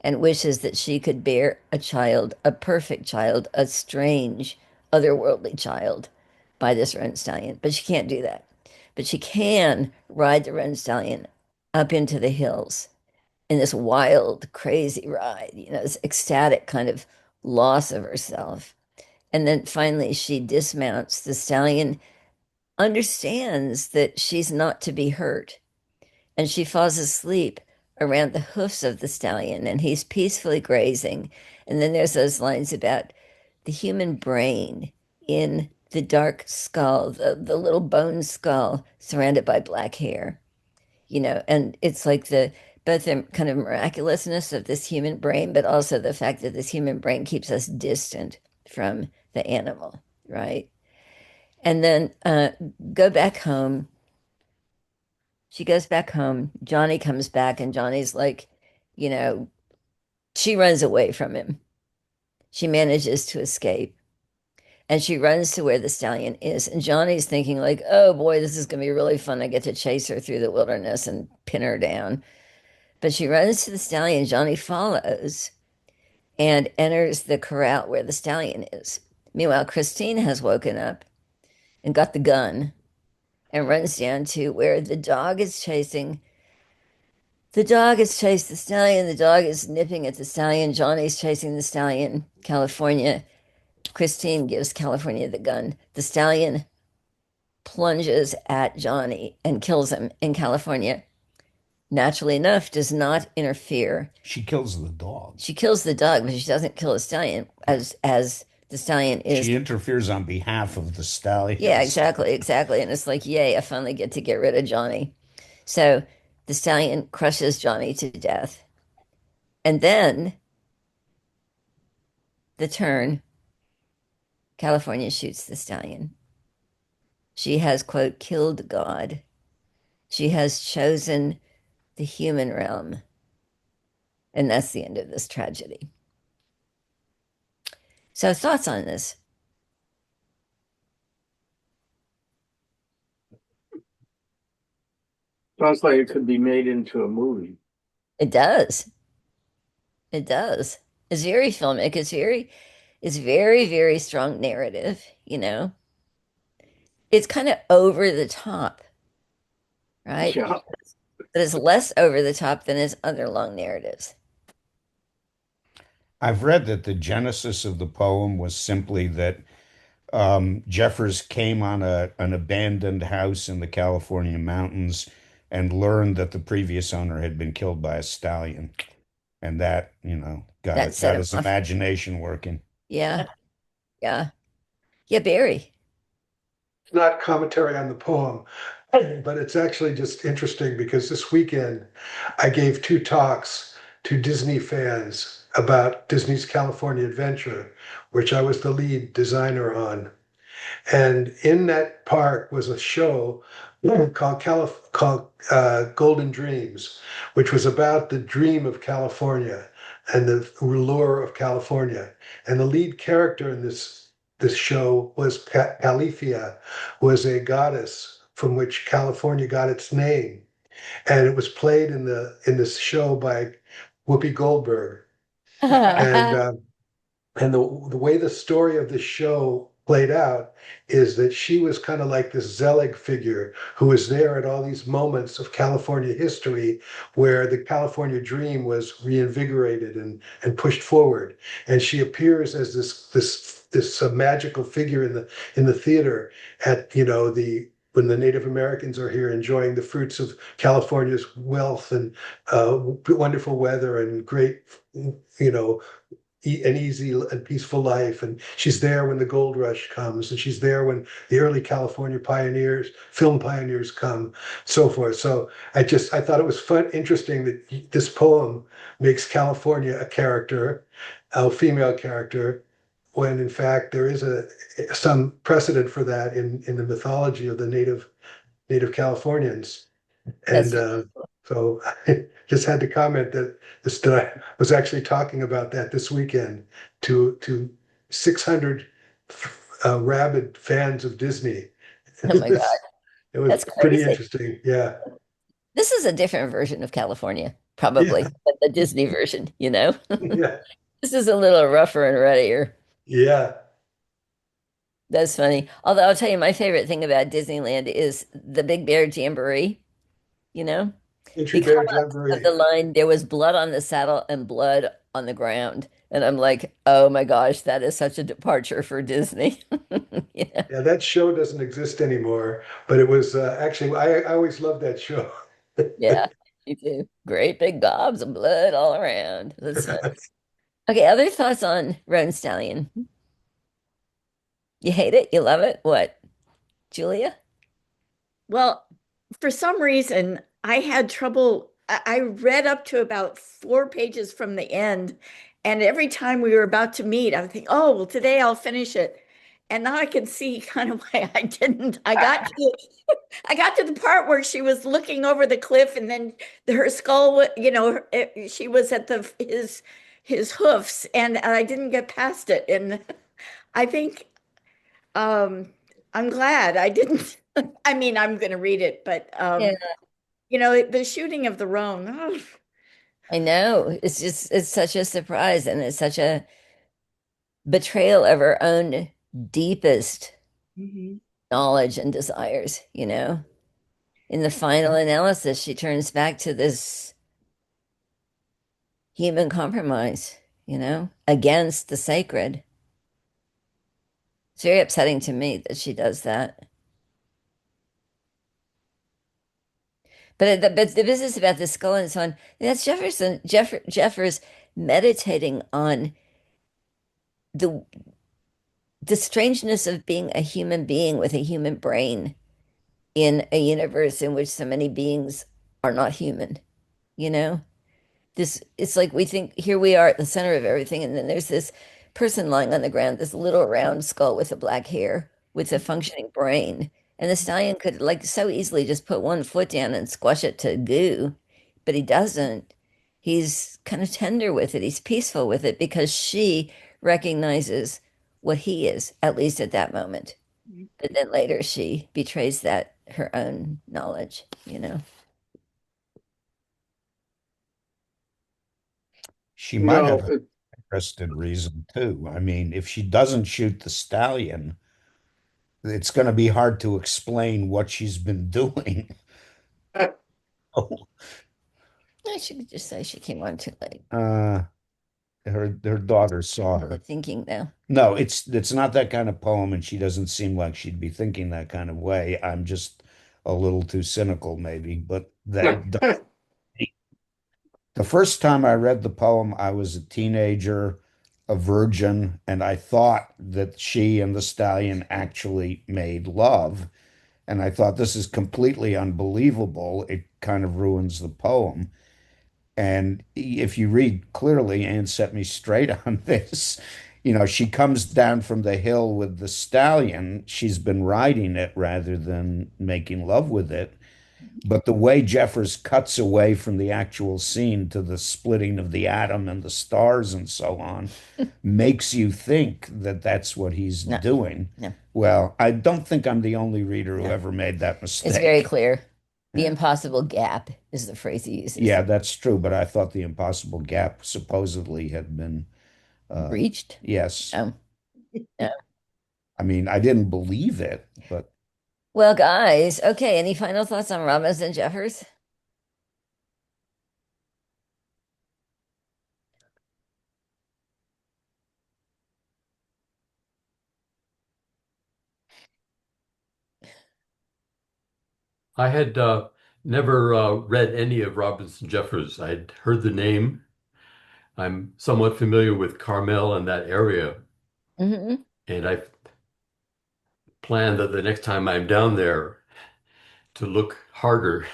and wishes that she could bear a child, a perfect child, a strange, otherworldly child by this Roan stallion. But she can't do that. But she can ride the Roan stallion up into the hills in this wild, crazy ride, this ecstatic kind of loss of herself. And then finally she dismounts. The stallion understands that she's not to be hurt, and she falls asleep around the hoofs of the stallion and he's peacefully grazing. And then there's those lines about the human brain in the dark skull, the little bone skull surrounded by black hair, and it's like the both the kind of miraculousness of this human brain, but also the fact that this human brain keeps us distant from the animal, right? And then go back home. She goes back home. Johnny comes back, and Johnny's like, you know, she runs away from him. She manages to escape and she runs to where the stallion is. And Johnny's thinking, like, oh boy, this is going to be really fun. I get to chase her through the wilderness and pin her down. But she runs to the stallion. Johnny follows and enters the corral where the stallion is. Meanwhile, Christine has woken up and got the gun and runs down to where the dog is chasing. The dog has chased the stallion. The dog is nipping at the stallion. Johnny's chasing the stallion. California. Christine gives California the gun. The stallion plunges at Johnny and kills him. In California, naturally enough, does not interfere. She kills the dog. She kills the dog, but she doesn't kill the stallion as the stallion is. She interferes on behalf of the stallion. Yeah, exactly, exactly. And it's like, yay, I finally get to get rid of Johnny. So the stallion crushes Johnny to death. And then the turn, California shoots the stallion. She has, quote, killed God. She has chosen the human realm. And that's the end of this tragedy. So, thoughts on this? Sounds like it could be made into a movie. It does. It does. It's very filmic. It's very, very strong narrative. It's kind of over the top, right? Yeah. But it's less over the top than his other long narratives. I've read that the genesis of the poem was simply that Jeffers came on an abandoned house in the California mountains and learned that the previous owner had been killed by a stallion. And that, That set got him his off. imagination working. Yeah, yeah. Yeah, Barry. It's not commentary on the poem, but it's actually just interesting because this weekend I gave two talks to Disney fans about Disney's California Adventure, which I was the lead designer on. And in that park was a show called Golden Dreams, which was about the dream of California and the lure of California. And the lead character in this show was Califia, was a goddess from which California got its name, and it was played in this show by Whoopi Goldberg. And and the way the story of the show played out is that she was kind of like this Zelig figure who was there at all these moments of California history where the California dream was reinvigorated and pushed forward. And she appears as this magical figure in the theater at the when the Native Americans are here enjoying the fruits of California's wealth and wonderful weather and great you know an easy and peaceful life. And she's there when the gold rush comes, and she's there when the early California film pioneers come, so forth. So I thought it was interesting that this poem makes California a character, a female character, when in fact there is some precedent for that in the mythology of the native Californians. That's And so I just had to comment that I was actually talking about that this weekend to 600 rabid fans of Disney. oh my God. It was That's pretty crazy. interesting. Yeah. This is a different version of California, probably, Yeah. than the Disney version. Yeah. This is a little rougher and readier. Yeah. That's funny. Although I'll tell you, my favorite thing about Disneyland is the Big Bear Jamboree, you know? Country Because Bear of the Jamboree. line, there was blood on the saddle and blood on the ground. And I'm like, oh my gosh, that is such a departure for Disney. Yeah. Yeah, that show doesn't exist anymore, but it was actually I always loved that show. Yeah. Me too. Great big gobs of blood all around. That's fun. Okay, other thoughts on Roan Stallion? You hate it? You love it? What, Julia? Well, for some reason, I had trouble. I read up to about 4 pages from the end, and every time we were about to meet, I would think, "Oh, well, today I'll finish it." And now I can see kind of why I didn't. I got to the part where she was looking over the cliff, and then her skull, she was at the his hoofs, and I didn't get past it. And I think um, I'm glad I didn't. I mean, I'm going to read it, but Yeah, the shooting of the Rhone. Oh. I know. It's such a surprise and it's such a betrayal of her own deepest Mhm. knowledge and desires, you know? In the final analysis, she turns back to this human compromise, against the sacred. It's very upsetting to me that she does that. But the business about the skull and so on, that's Jeffers meditating on the the strangeness of being a human being with a human brain in a universe in which so many beings are not human, you know? This it's like we think here we are at the center of everything, and then there's this person lying on the ground, this little round skull with a black hair, with a functioning brain. And the stallion could like so easily just put one foot down and squash it to goo, but he doesn't. He's kind of tender with it. He's peaceful with it because she recognizes what he is, at least at that moment. But then later she betrays that her own knowledge, you know. She You might know, have an interested reason too. I mean, if she doesn't shoot the stallion, it's going to be hard to explain what she's been doing. Oh, I should just say she came on too late. uh, her daughter saw Really her. thinking though. No, it's not that kind of poem, and she doesn't seem like she'd be thinking that kind of way. I'm just a little too cynical, maybe. But that the first time I read the poem, I was a teenager, a virgin, and I thought that she and the stallion actually made love. And I thought this is completely unbelievable. It kind of ruins the poem. And if you read clearly, Anne set me straight on this. She comes down from the hill with the stallion. She's been riding it rather than making love with it. But the way Jeffers cuts away from the actual scene to the splitting of the atom and the stars and so on makes you think that that's what he's No, doing. no, Well, I don't think I'm the only reader who no. ever made that It's very mistake. clear. The Yeah. impossible gap is the phrase he uses. Yeah, that's true, but I thought the impossible gap supposedly had been, uh, Breached? yes. No, no. I mean, I didn't believe it, but Well, guys, okay, any final thoughts on Ramos and Jeffers? I had never read any of Robinson Jeffers. I'd heard the name. I'm somewhat familiar with Carmel and that area, Hmm. and I plan that the next time I'm down there to look harder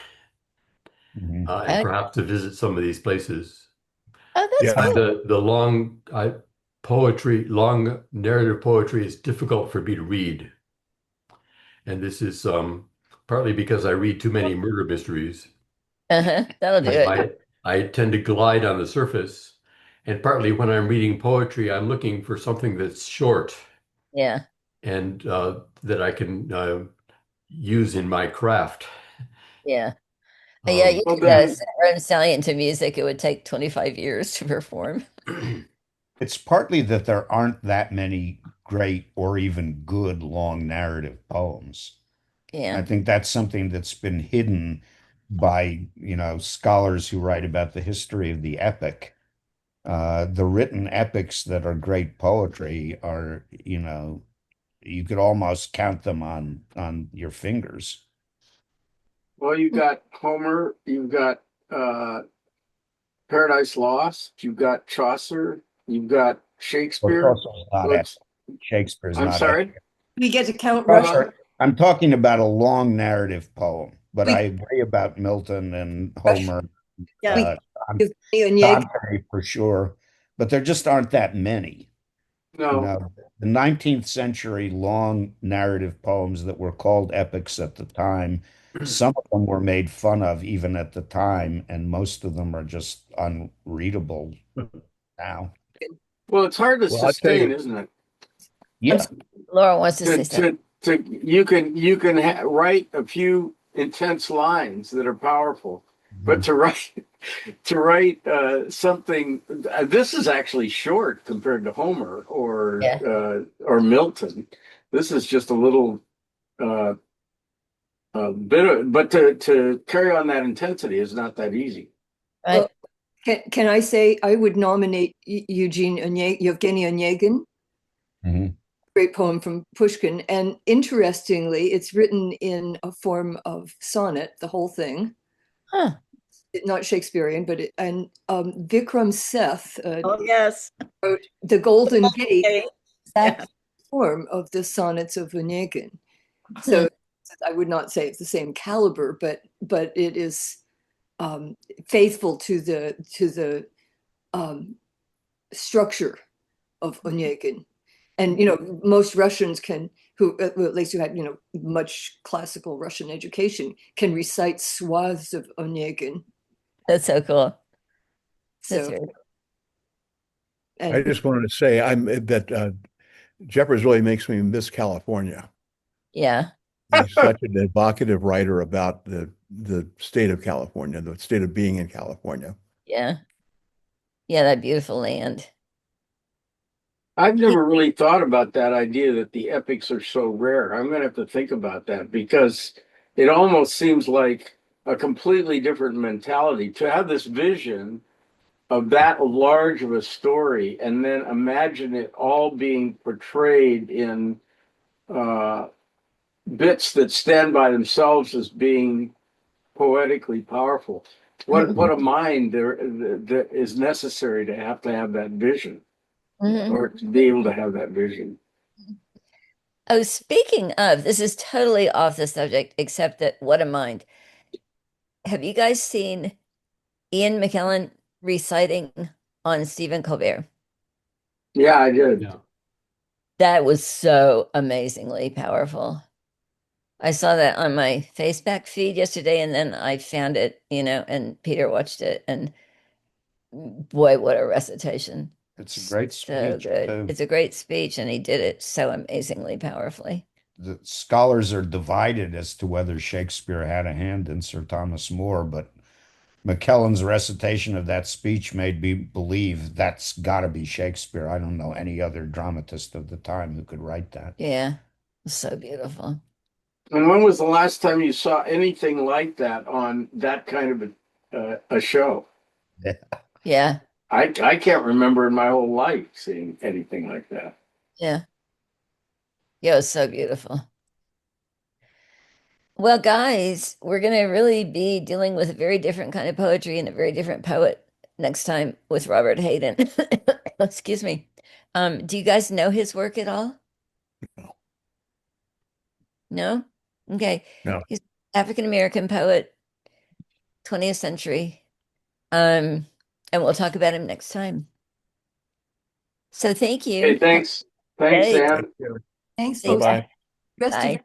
mhm. and Oh, perhaps to visit some of these places. oh, that's Yeah, Find cool. the long poetry, long narrative poetry is difficult for me to read, and this is partly because I read too many murder mysteries. That'll do So it. I tend to glide on the surface, and partly when I'm reading poetry, I'm looking for something that's short Yeah, and that I can use in my craft. yeah. Yeah, you Um, well, could then run Stallion to music. It would take 25 years to perform. It's partly that there aren't that many great or even good long narrative poems. I Yeah. think that's something that's been hidden by, scholars who write about the history of the epic. The written epics that are great poetry are, you could almost count them on your fingers. well, you've got Homer, you've got uh, Paradise Lost, you've got Chaucer, you've got Well, Shakespeare. Chaucer's not epic. Let's, Shakespeare's I'm not epic. sorry. We get to count Rush. Chaucer, I'm talking about a long narrative poem, but I We, agree about Milton and Rush. Homer, Yeah. We uh, give Onegin. Dante for sure, but there just aren't that many. You No, know, the 19th century long narrative poems that were called epics at the time, some of them were made fun of even at the time, and most of them are just unreadable now. well, it's hard to Well, I'll tell sustain, you, isn't it? I'm Yeah. sorry. Laura wants to To say something. to to you can write a few intense lines that are powerful, but Mhm. to write something, this is actually short compared to Homer Yeah. or Milton. This is just a little uh, bit of, but to carry on that intensity is not that easy. Well, Right. can I say I would nominate Yevgeny Onegin, Mhm. great poem from Pushkin. And interestingly, it's written in a form of sonnet, the whole thing. Huh. Not Shakespearean, but Vikram Seth Oh, yes. wrote The Golden Gate, Okay. exact Yeah. form of the sonnets of Onegin. Hmm. So I would not say it's the same caliber, but it is faithful to the structure of Onegin. And most Russians can, who well, at least who had much classical Russian education, can recite swaths of Onegin. That's so cool. That's So very I and just wanted to say Jeffers really makes me miss California. yeah. He's such an evocative writer about the state of California, the state of being in California. Yeah. Yeah, that beautiful land. I've never really thought about that idea that the epics are so rare. I'm going to have to think about that because it almost seems like a completely different mentality to have this vision of that large of a story and then imagine it all being portrayed in uh, bits that stand by themselves as being poetically powerful. What a mind there that is necessary to have that vision Mhm. or to be able to have that vision. Oh, speaking of, this is totally off the subject, except that what a mind. Have you guys seen Ian McKellen reciting on Stephen Colbert? Yeah, I did. Yeah. That was so amazingly powerful. I saw that on my Facebook feed yesterday, and then I found it, and Peter watched it, and boy, what a recitation. It's a great So speech, good. too. It's a great speech, and he did it so amazingly powerfully. The scholars are divided as to whether Shakespeare had a hand in Sir Thomas More, but McKellen's recitation of that speech made me believe that's got to be Shakespeare. I don't know any other dramatist of the time who could write that. Yeah, so beautiful. And when was the last time you saw anything like that on that kind of a show? Yeah, I can't remember in my whole life seeing anything like that. yeah, yeah, it was so beautiful. Well, guys, we're going to really be dealing with a very different kind of poetry and a very different poet next time with Robert Hayden. Excuse me. Do you guys know his work at all? No? Okay. No. He's African American poet, 20th century. And we'll talk about him next time. So thank Hey, you. thanks. Thanks, Hey, Ann. thanks, folks. anytime. Bye-bye. Rest of Bye.